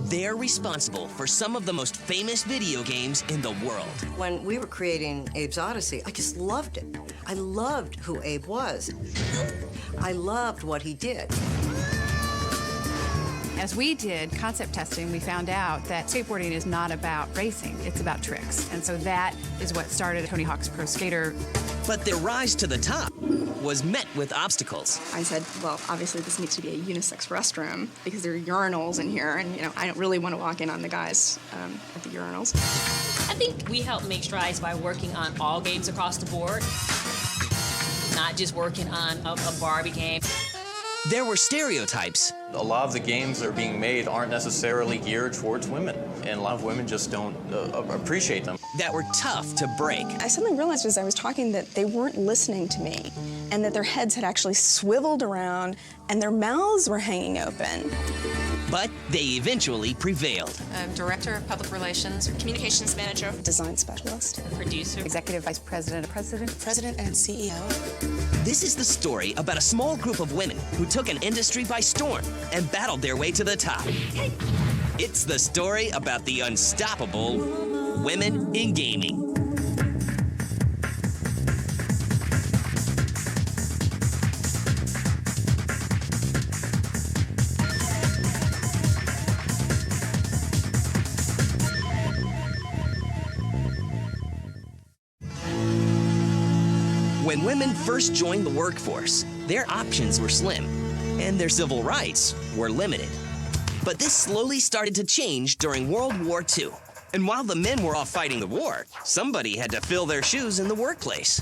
They're responsible for some of the most famous video games in the world. When we were creating Abe's Odyssey, I just loved it. I loved who Abe was. I loved what he did. As we did concept testing, we found out that skateboarding is not about racing, it's about tricks. And so that is what started Tony Hawk's Pro Skater. But their rise to the top was met with obstacles. I said, well, obviously this needs to be a unisex restroom because there are urinals in here, and I don't really want to walk in on the guys at the urinals. I think we helped make strides by working on all games across the board, not just working on a Barbie game. There were stereotypes. A lot of the games that are being made aren't necessarily geared towards women, and a lot of women just don't appreciate them. That were tough to break. I suddenly realized as I was talking that they weren't listening to me, and that their heads had actually swiveled around, and their mouths were hanging open. But they eventually prevailed. I'm Director of Public Relations, Communications Manager, Design Specialist, Producer, Executive Vice President, President and CEO. This is the story about a small group of women who took an industry by storm and battled their way to the top. It's the story about the unstoppable women in gaming. When women first joined the workforce, their options were slim, and their civil rights were limited. But this slowly started to change during World War II. And while the men were off fighting the war, somebody had to fill their shoes in the workplace.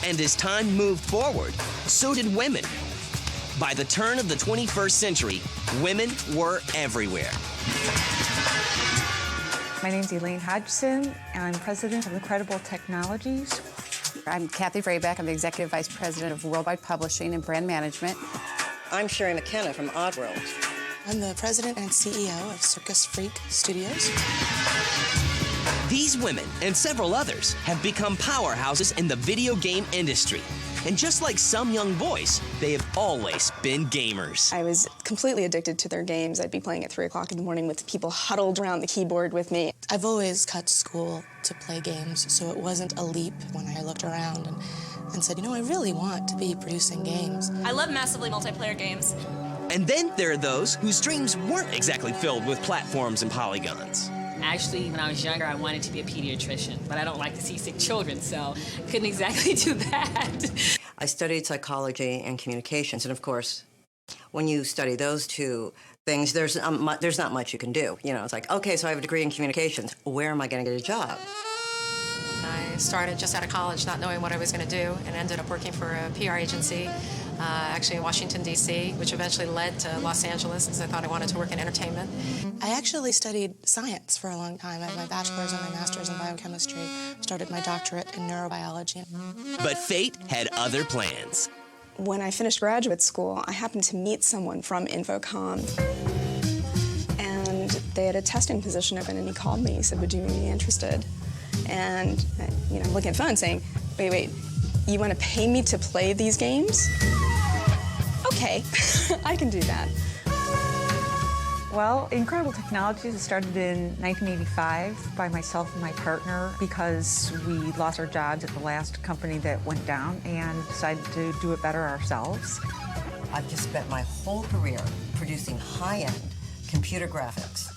And as time moved forward, so did women. By the turn of the 21st century, women were everywhere. My name's Elaine Hodgson, and I'm president of Incredible Technologies. I'm Kathy Vrayback. I'm the Executive Vice President of Worldwide Publishing and Brand Management. I'm Sherry McKenna from Oddworld. I'm the president and CEO of Circus Freak Studios. These women and several others have become powerhouses in the video game industry. And just like some young boys, they have always been gamers. I was completely addicted to their games. I'd be playing at 3 o'clock in the morning with people huddled around the keyboard with me. I've always cut school to play games, so it wasn't a leap when I looked around and said, I really want to be producing games. I love massively multiplayer games. And then there are those whose dreams weren't exactly filled with platforms and polygons. Actually, when I was younger, I wanted to be a pediatrician, but I don't like to see sick children, so couldn't exactly do that. I studied psychology and communications, and of course, when you study those two things, there's not much you can do. It's like, okay, so I have a degree in communications. Where am I going to get a job? I started just out of college not knowing what I was going to do and ended up working for a PR agency, actually in Washington, D.C., which eventually led to Los Angeles because I thought I wanted to work in entertainment. I actually studied science for a long time. I have my bachelor's and my master's in biochemistry. Started my doctorate in neurobiology. But fate had other plans. When I finished graduate school, I happened to meet someone from Infocom. And they had a testing position open, and he called me. He said, would you be interested? And, I'm looking at the phone saying, wait, you want to pay me to play these games? Okay, I can do that. Well, Incredible Technologies started in 1985 by myself and my partner because we lost our jobs at the last company that went down and decided to do it better ourselves. I've just spent my whole career producing high-end computer graphics.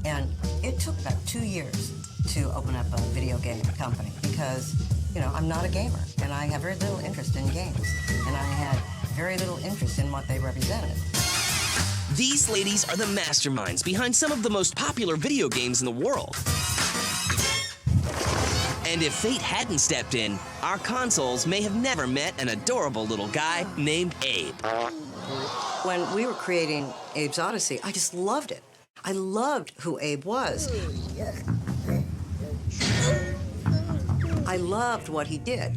And it took about 2 years to open up a video game company because, I'm not a gamer, and I have very little interest in games, and I had very little interest in what they represented. These ladies are the masterminds behind some of the most popular video games in the world. And if fate hadn't stepped in, our consoles may have never met an adorable little guy named Abe. When we were creating Abe's Odyssey, I just loved it. I loved who Abe was. I loved what he did.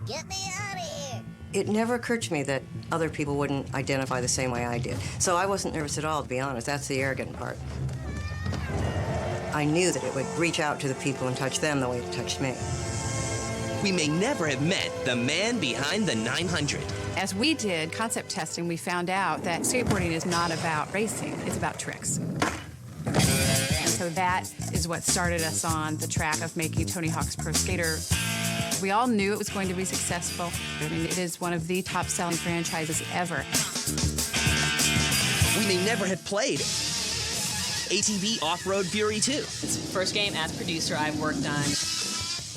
Get me out of here! It never occurred to me that other people wouldn't identify the same way I did. So I wasn't nervous at all, to be honest. That's the arrogant part. I knew that it would reach out to the people and touch them the way it touched me. We may never have met the man behind the 900, As we did concept testing, we found out that skateboarding is not about racing, it's about tricks. And so that is what started us on the track of making Tony Hawk's Pro Skater. We all knew it was going to be successful. I mean, it is one of the top-selling franchises ever. We may never have played ATV Off-Road Fury 2. It's the first game as producer I've worked on.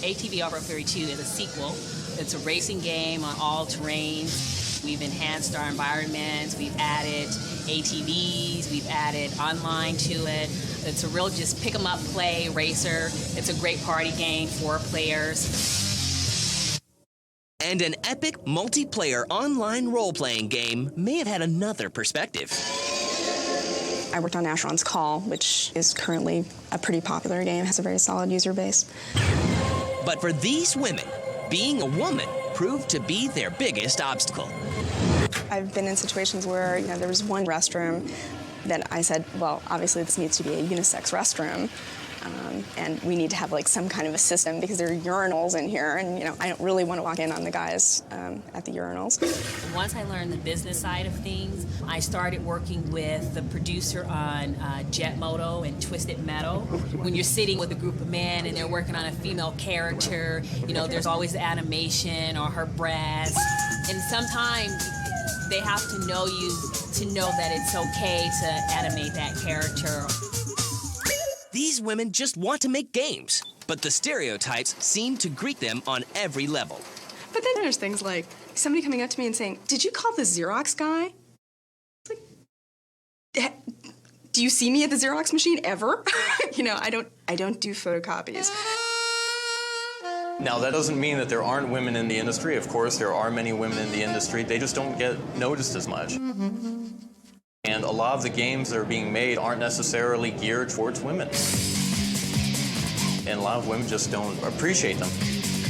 ATV Off-Road Fury 2 is a sequel. It's a racing game on all terrains. We've enhanced our environments. We've added ATVs. We've added online to it. It's a real just pick 'em up play racer. It's a great party game for players. And an epic multiplayer online role-playing game may have had another perspective. I worked on Asheron's Call, which is currently a pretty popular game, has a very solid user base. But for these women, being a woman proved to be their biggest obstacle. I've been in situations where, there was one restroom that I said, well, obviously this needs to be a unisex restroom. And we need to have some kind of a system because there are urinals in here, and I don't really want to walk in on the guys at the urinals. Once I learned the business side of things, I started working with the producer on Jet Moto and Twisted Metal. When you're sitting with a group of men and they're working on a female character, there's always animation or her breasts, and sometimes they have to know you to know that it's okay to animate that character. These women just want to make games, but the stereotypes seem to greet them on every level. But then there's things like somebody coming up to me and saying, "Did you call the Xerox guy?" It's like, do you see me at the Xerox machine ever? I don't do photocopies. Now, that doesn't mean that there aren't women in the industry. Of course, there are many women in the industry. They just don't get noticed as much. And a lot of the games that are being made aren't necessarily geared towards women. And a lot of women just don't appreciate them.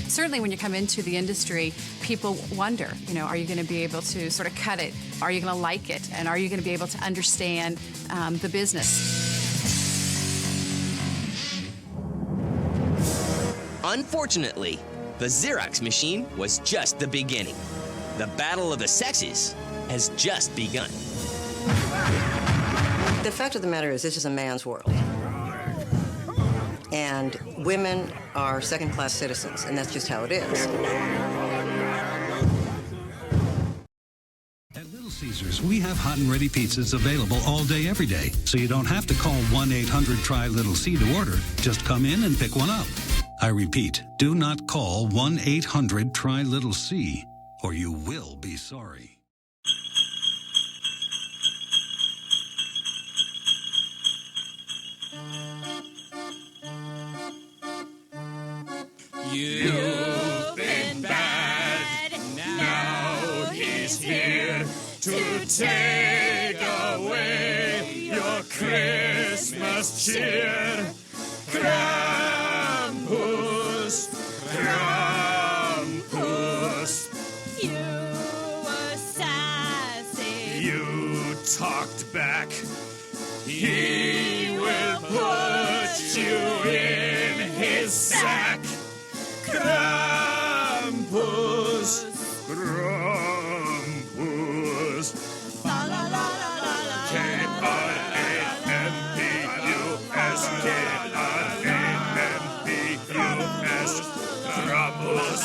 Certainly when you come into the industry, people wonder, are you going to be able to sort of cut it? Are you going to like it? And are you going to be able to understand the business? Unfortunately, the Xerox machine was just the beginning. The battle of the sexes has just begun. The fact of the matter is, this is a man's world. And women are second-class citizens, and that's just how it is. At Little Caesars, we have hot and ready pizzas available all day, every day. So you don't have to call 1-800-TRY-LITTLE-C to order. Just come in and pick one up. I repeat, do not call 1-800-TRY-LITTLE-C, or you will be sorry. You've been bad, now he's here to take away your Christmas cheer. Krampus, Krampus. You were sassy. You talked back. He will put you in his sack. Krampus, Krampus. Krampus, Krampus,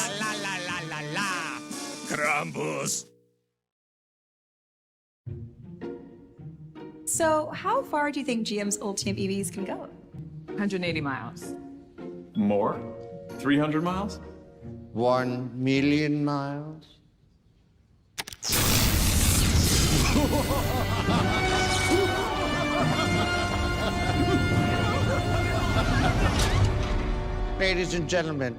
Krampus. So, how far do you think GM's Ultium EVs can go? 180 miles. More? 300 miles? 1 million miles? Ladies and gentlemen,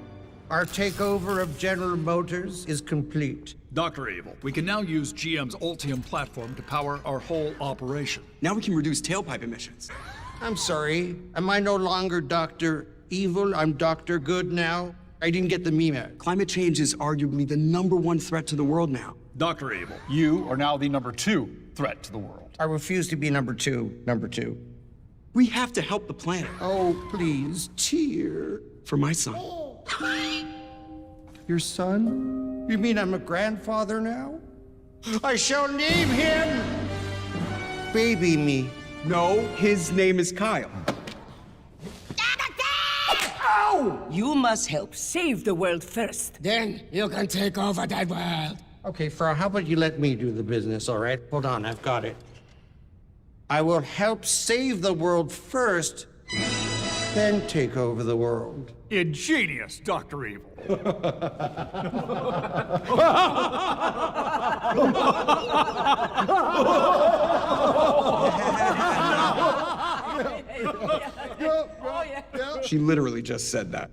our takeover of General Motors is complete. Dr. Evil, we can now use GM's Ultium platform to power our whole operation. Now we can reduce tailpipe emissions. I'm sorry, am I no longer Dr. Evil? I'm Dr. Good now? I didn't get the meme. Climate change is arguably the #1 threat to the world now. Dr. Evil, you are now the #2 threat to the world. I refuse to be number two. We have to help the planet. Oh, please, cheer. For my son. Your son? You mean I'm a grandfather now? I shall name him Baby Me. No, his name is Kyle. Ow! You must help save the world first. Then you can take over that world. Okay, Frau, how about you let me do the business, all right? Hold on, I've got it. I will help save the world first, then take over the world. Ingenious, Dr. Evil. She literally just said that.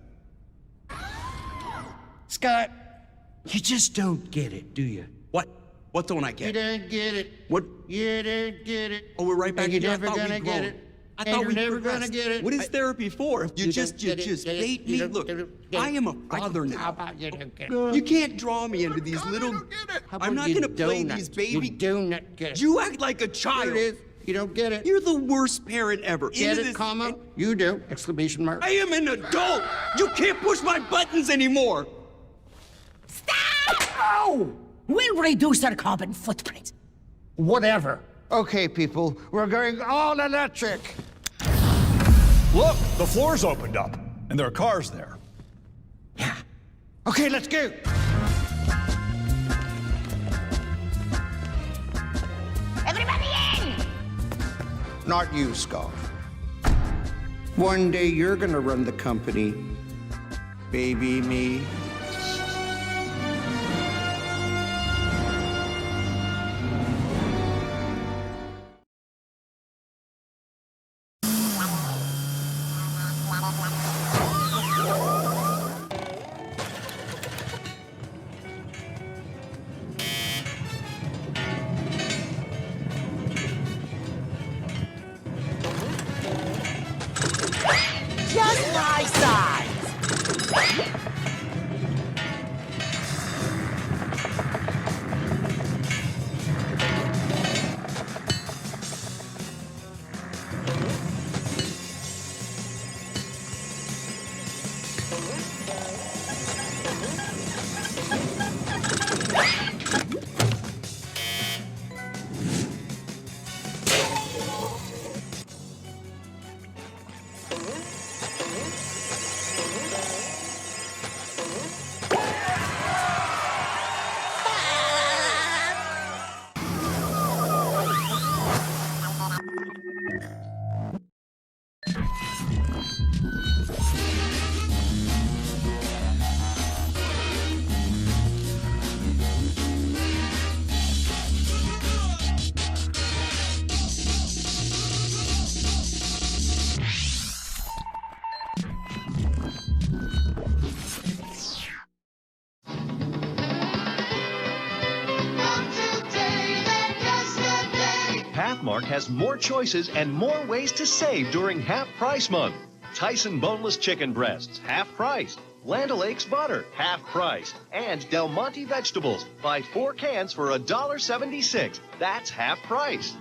Scott, you just don't get it, do you? What? What don't I get? You don't get it. What? You don't get it. Oh, we're right back And you're here. never gonna get it. I And thought you're we never progressed. gonna get it. What is therapy for? You just bait me. Look, I am a father How now. about you don't get it? You can't draw me into these little. How I'm about not you gonna play don't these You baby. do not get it. You act like a child. Here it is. You don't get it. You're the worst parent ever. Get Into it, this- comma? You do! Exclamation mark. I am an adult. You can't push my buttons anymore. Ow! We'll reduce our carbon footprint. Whatever. Okay, people, we're going all electric. Look, the floor's opened up, and there are cars there. Okay, let's go. Everybody in! Not you, Scott. One day you're gonna run the company. Baby me. Just my size. Pathmark has more choices and more ways to save during Half Price Month. Tyson boneless chicken breasts, half price. Land O'Lakes butter, half price. And Del Monte vegetables. Buy 4 cans for $1.76. That's half price.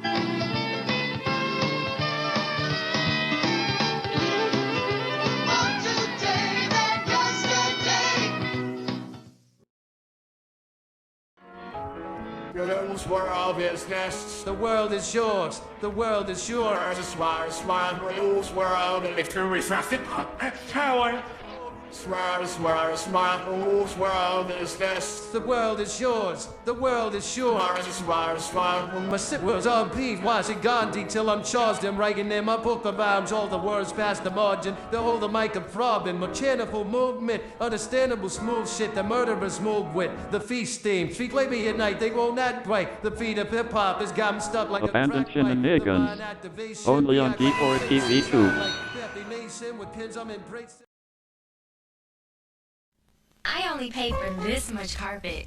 Whose world is this? The world is yours. The world is yours. Smile, whose world is to reflect it? Power. Smile, whose world is this? The world is yours. The world is yours. Smile. My sit words on peace, watching Gandhi till I'm charged and writing in my book of rhymes. All the words past the margin, the whole the mic of throbbing. My channel movement, understandable smooth shit, the murderers move with. The feast theme, speak late me at night, they won't act right. The feet of hip hop has got me stuck like Abandoned shenanigans. Only on D4 TV2. I only paid for this much carpet.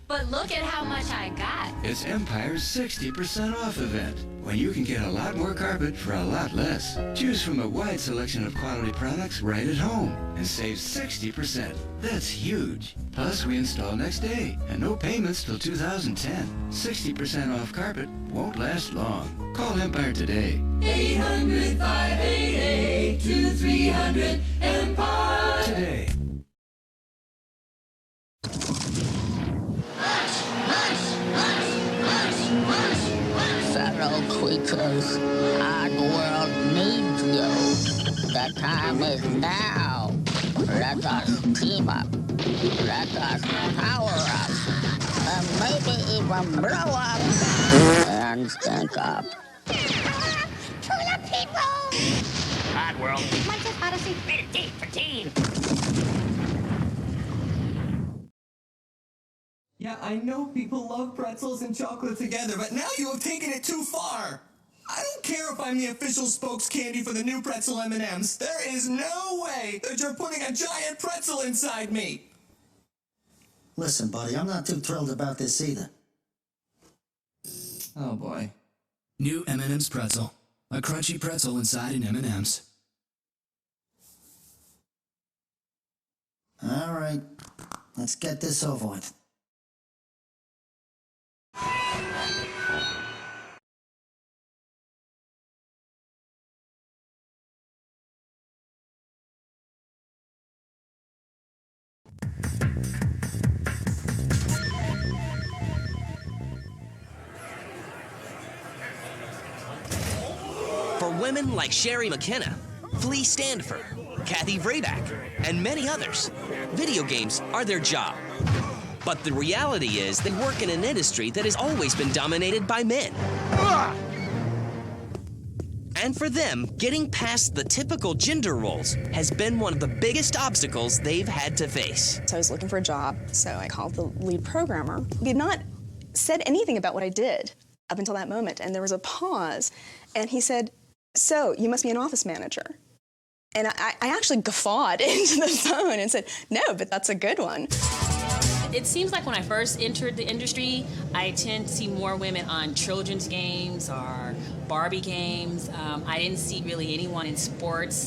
But look at how much I got. It's Empire's 60% off event, when you can get a lot more carpet for a lot less. Choose from a wide selection of quality products right at home and save 60%. That's huge. Plus, we install next day and no payments till 2010. 60% off carpet won't last long. Call Empire today. 800-588-2300 Empire. Today. Hush! creatures. Our world needs you. The time is now. Let us team up. Let us power up. And maybe even blow up. And stink up. To the people! Odd world. Munch's Odyssey, rated D for teen. Yeah, I know people love pretzels and chocolate together, but now you have taken it too far. I don't care if I'm the official spokes candy for the new pretzel M&Ms. There is no way that you're putting a giant pretzel inside me. Listen, buddy, I'm not too thrilled about this either. Oh, boy. New M&M's pretzel. A crunchy pretzel inside an M&M's. All right, let's get this over with. For women like Sherry McKenna, Flea Standfer, Kathy Vrabak, and many others, video games are their job. But the reality is they work in an industry that has always been dominated by men. And for them, getting past the typical gender roles has been one of the biggest obstacles they've had to face. So I was looking for a job, so I called the lead programmer. He had not said anything about what I did up until that moment, and there was a pause, and he said, "So, you must be an office manager." And I actually guffawed into the phone and said, "No, but that's a good one." It seems like when I first entered the industry, I tend to see more women on children's games or Barbie games. I didn't see really anyone in sports.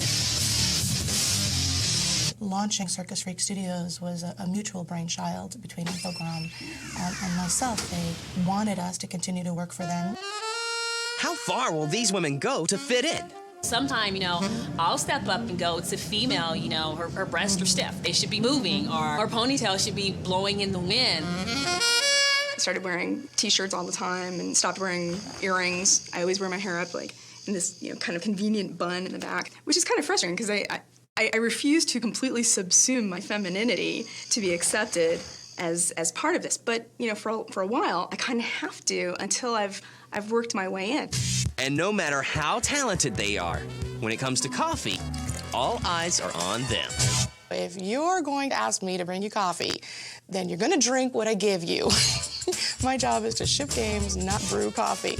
Launching Circus Freak Studios was a mutual brainchild between Infogram and myself. They wanted us to continue to work for them. How far will these women go to fit in? Sometime, I'll step up and go, it's a female, her breasts are stiff. They should be moving, or her ponytail should be blowing in the wind. I started wearing t-shirts all the time and stopped wearing earrings. I always wear my hair up in this kind of convenient bun in the back, which is kind of frustrating because I refuse to completely subsume my femininity to be accepted as part of this. But for a while, I kind of have to until I've worked my way in. And no matter how talented they are, when it comes to coffee, all eyes are on them. If you're going to ask me to bring you coffee, then you're going to drink what I give you. My job is to ship games, not brew coffee.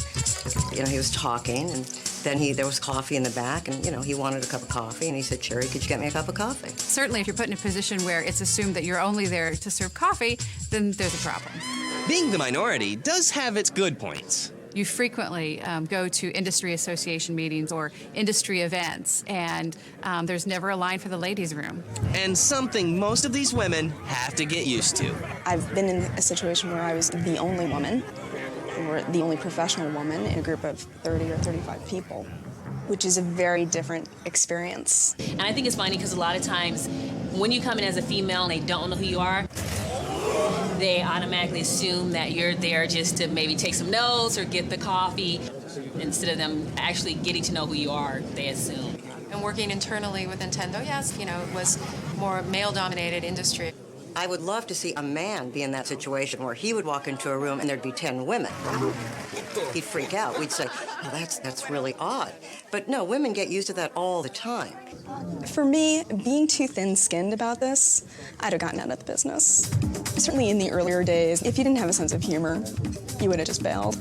He was talking, and then there was coffee in the back, and, he wanted a cup of coffee, and he said, "Cherry, could you get me a cup of coffee?" Certainly, if you're put in a position where it's assumed that you're only there to serve coffee, then there's a problem. Being the minority does have its good points. You frequently go to industry association meetings or industry events, and there's never a line for the ladies' room. And something most of these women have to get used to. I've been in a situation where I was the only woman, or the only professional woman in a group of 30 or 35 people, which is a very different experience. And I think it's funny because a lot of times when you come in as a female and they don't know who you are, they automatically assume that you're there just to maybe take some notes or get the coffee. Instead of them actually getting to know who you are, they assume. And working internally with Nintendo, yes, it was more male-dominated industry. I would love to see a man be in that situation where he would walk into a room and there'd be 10 women. He'd freak out. We'd say, "Oh, that's really odd." But no, women get used to that all the time. For me, being too thin-skinned about this, I'd have gotten out of the business. Certainly in the earlier days, if you didn't have a sense of humor, you would have just bailed.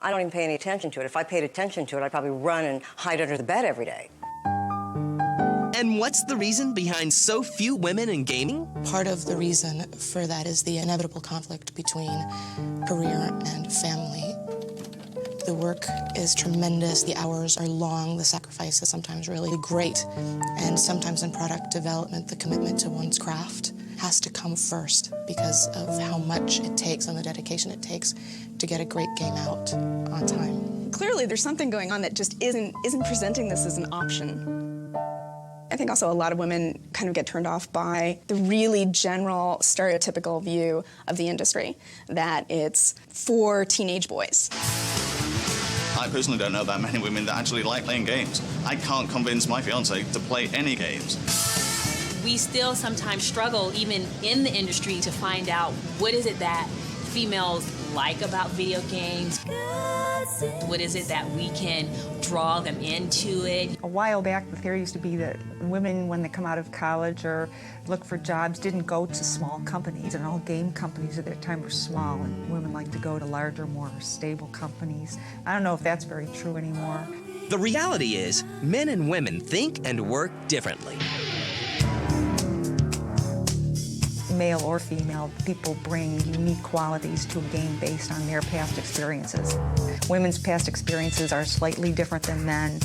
I don't even pay any attention to it. If I paid attention to it, I'd probably run and hide under the bed every day. And what's the reason behind so few women in gaming? Part of the reason for that is the inevitable conflict between career and family. The work is tremendous, the hours are long, the sacrifice is sometimes really great. And sometimes in product development, the commitment to one's craft has to come first because of how much it takes and the dedication it takes to get a great game out on time. Clearly, there's something going on that just isn't presenting this as an option. I think also a lot of women kind of get turned off by the really general stereotypical view of the industry, that it's for teenage boys. I personally don't know that many women that actually like playing games. I can't convince my fiance to play any games. We still sometimes struggle, even in the industry, to find out what is it that females like about video games. What is it that we can draw them into it? A while back, the theory used to be that women, when they come out of college or look for jobs, didn't go to small companies, and all game companies at that time were small, and women like to go to larger, more stable companies. I don't know if that's very true anymore. The reality is, men and women think and work differently. Male or female, people bring unique qualities to a game based on their past experiences. Women's past experiences are slightly different than men.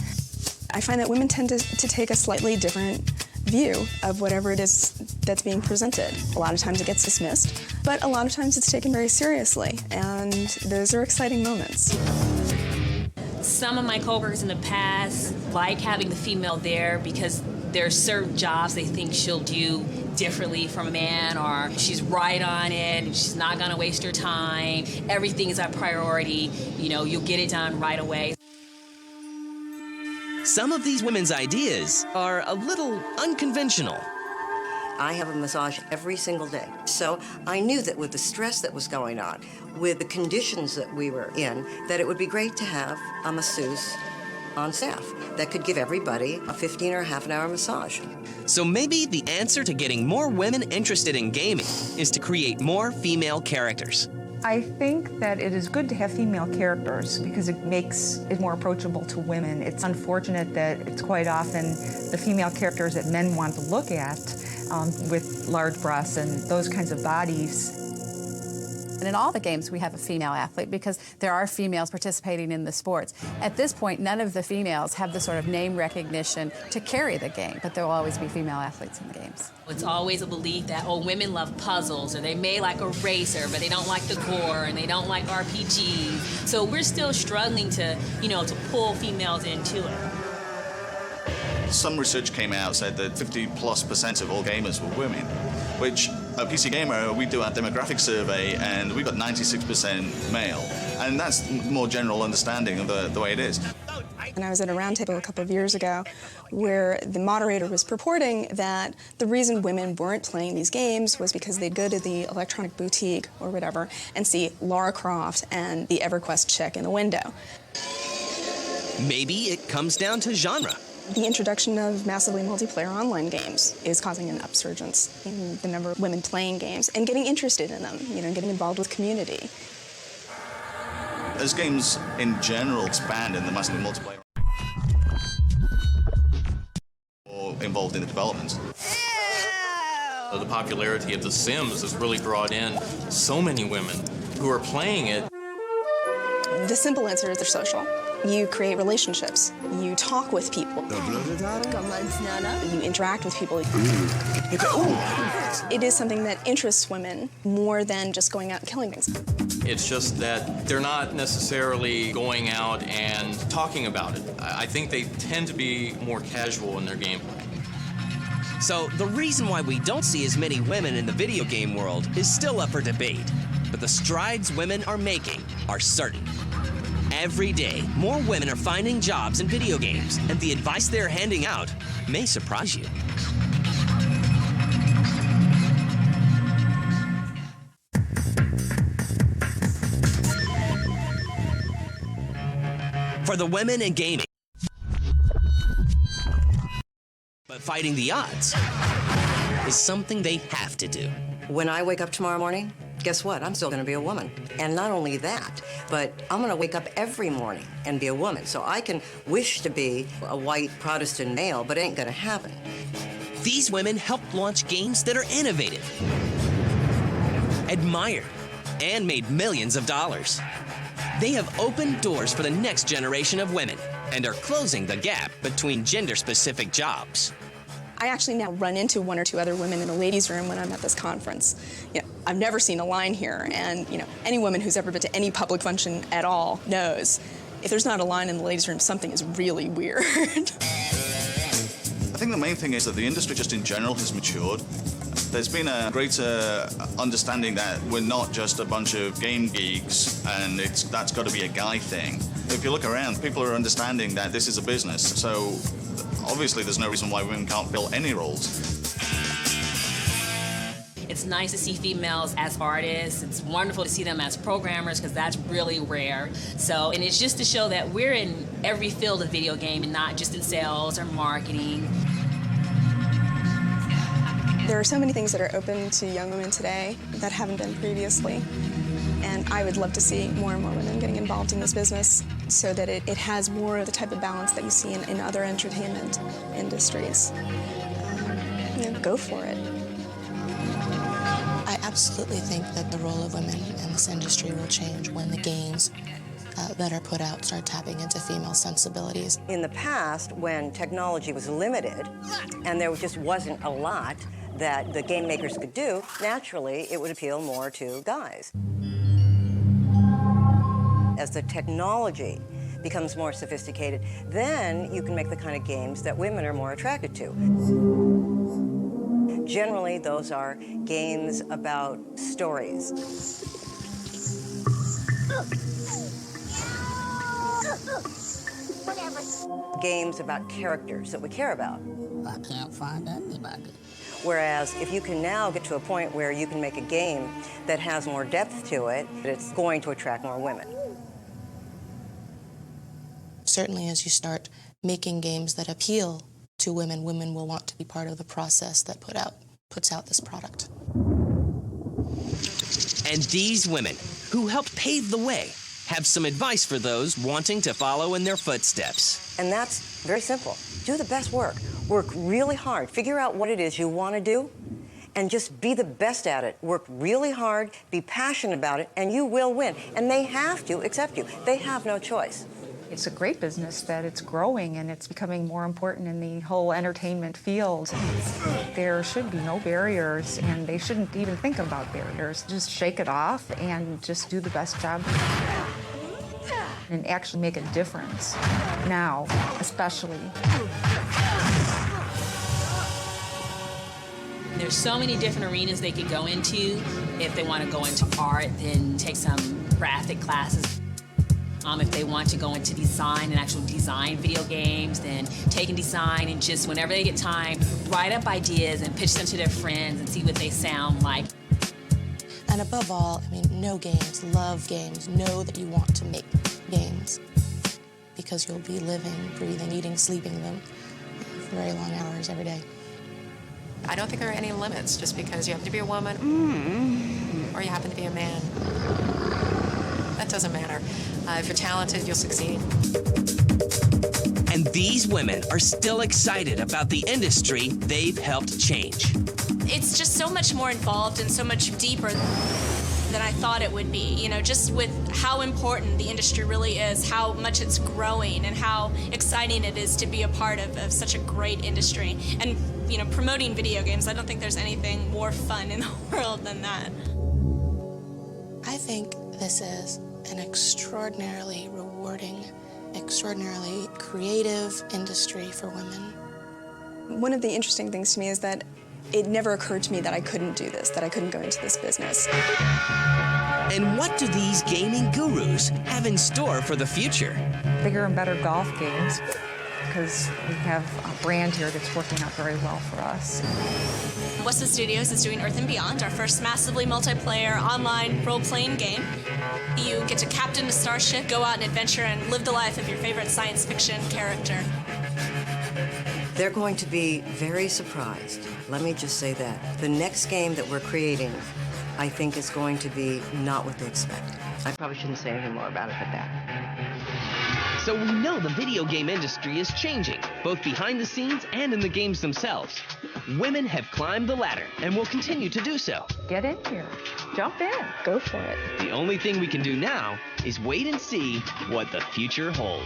I find that women tend to take a slightly different view of whatever it is that's being presented. A lot of times it gets dismissed, but a lot of times it's taken very seriously, and those are exciting moments. Some of my coworkers in the past like having the female there because there are certain jobs they think she'll do differently from a man, or she's right on it and she's not gonna waste her time. Everything is a priority. You know, you'll get it done right away. Some of these women's ideas are a little unconventional. I have a massage every single day. So I knew that with the stress that was going on, with the conditions that we were in, that it would be great to have a masseuse on staff that could give everybody a 15 or a half an hour massage. So maybe the answer to getting more women interested in gaming is to create more female characters. I think that it is good to have female characters because it makes it more approachable to women. It's unfortunate that it's quite often the female characters that men want to look at with large breasts and those kinds of bodies. And in all the games, we have a female athlete because there are females participating in the sports. At this point, none of the females have the sort of name recognition to carry the game, but there will always be female athletes in the games. It's always a belief that, oh, women love puzzles, or they may like a racer, but they don't like the gore, and they don't like RPGs. So we're still struggling to, to pull females into it. Some research came out said that 50+% of all gamers were women, which at PC Gamer, we do our demographic survey and we've got 96% male. And that's more general understanding of the way it is. And I was at a roundtable a couple of years ago where the moderator was purporting that the reason women weren't playing these games was because they'd go to the electronic boutique or whatever and see Lara Croft and the EverQuest chick in the window. Maybe it comes down to genre. The introduction of massively multiplayer online games is causing an upsurgence in the number of women playing games and getting interested in them, getting involved with community. As games in general expand in the massively multiplayer or involved in the development. The popularity of The Sims has really brought in so many women who are playing it. The simple answer is they're social. You create relationships. You talk with people. You interact with people. It is something that interests women more than just going out and killing things. It's just that they're not necessarily going out and talking about it. I think they tend to be more casual in their gameplay. So the reason why we don't see as many women in the video game world is still up for debate. But the strides women are making are certain. Every day, more women are finding jobs in video games, and the advice they're handing out may surprise you. For the women in gaming, but fighting the odds is something they have to do. When I wake up tomorrow morning, guess what? I'm still going to be a woman. And not only that, but I'm going to wake up every morning and be a woman. So I can wish to be a white Protestant male, but it ain't going to happen. These women help launch games that are innovative, admired, and made millions of dollars. They have opened doors for the next generation of women and are closing the gap between gender-specific jobs. I actually now run into one or two other women in the ladies' room when I'm at this conference. I've never seen a line here, and any woman who's ever been to any public function at all knows if there's not a line in the ladies' room, something is really weird. I think think the main thing is that the industry just in general has matured. There's been a greater understanding that we're not just a bunch of game geeks and that's got to be a guy thing. If you look around, people are understanding that this is a business, so obviously there's no reason why women can't fill any roles. It's nice to see females as artists. It's wonderful to see them as programmers because that's really rare. So, and it's just to show that we're in every field of video game and not just in sales or marketing. There are so many things that are open to young women today that haven't been previously. And I would love to see more and more women getting involved in this business so that it has more of the type of balance that you see in other entertainment industries. Go for it. I absolutely think that the role of women in this industry will change when the games that are put out start tapping into female sensibilities. In the past, when technology was limited and there just wasn't a lot that the game makers could do, naturally it would appeal more to guys. As the technology becomes more sophisticated, then you can make the kind of games that women are more attracted to. Generally, those are games about stories. Games about characters that we care about. I can't find anybody. Whereas if you can now get to a point where you can make a game that has more depth to it, it's going to attract more women. Certainly as you start making games that appeal to women, women will want to be part of the process that puts out this product. And these women, who helped pave the way, have some advice for those wanting to follow in their footsteps. And that's very simple. Do the best work. Work really hard. Figure out what it is you want to do, and just be the best at it. Work really hard, be passionate about it, and you will win. And they have to accept you. They have no choice. It's a great business that it's growing and it's becoming more important in the whole entertainment field. There should be no barriers and they shouldn't even think about barriers. Just shake it off and just do the best job and actually make a difference now, especially. There's so many different arenas they could go into. If they want to go into art, then take some graphic classes. If they want to go into design and actual design video games, then take and design and just whenever they get time, write up ideas and pitch them to their friends and see what they sound like. And above all, I mean, know games, love games, know that you want to make games because you'll be living, breathing, eating, sleeping them for very long hours every day. I don't think there are any limits just because you happen to be a woman or you happen to be a man. That doesn't matter. If you're talented, you'll succeed. And these women are still excited about the industry they've helped change. It's just so much more involved and so much deeper than I thought it would be. You know, just with how important the industry really is, how much it's growing, and how exciting it is to be a part of such a great industry. And, you know, promoting video games, I don't think there's anything more fun in the world than that. I think this is an extraordinarily rewarding, extraordinarily creative industry for women. One of the interesting things to me is that it never occurred to me that I couldn't do this, that I couldn't go into this business. And what do these gaming gurus have in store for the future? Bigger and better golf games, because we have a brand here that's working out very well for us. Westwood Studios is doing Earth and Beyond, our first massively multiplayer online role-playing game. You get to captain a starship, go out and adventure, and live the life of your favorite science fiction character. They're going to be very surprised. Let me just say that. The next game that we're creating, I think, is going to be not what they expect. I probably shouldn't say anything more about it but that. So we know the video game industry is changing, both behind the scenes and in the games themselves. Women have climbed the ladder and will continue to do so. Get in here. Jump in. Go for it. The only thing we can do now is wait and see what the future holds.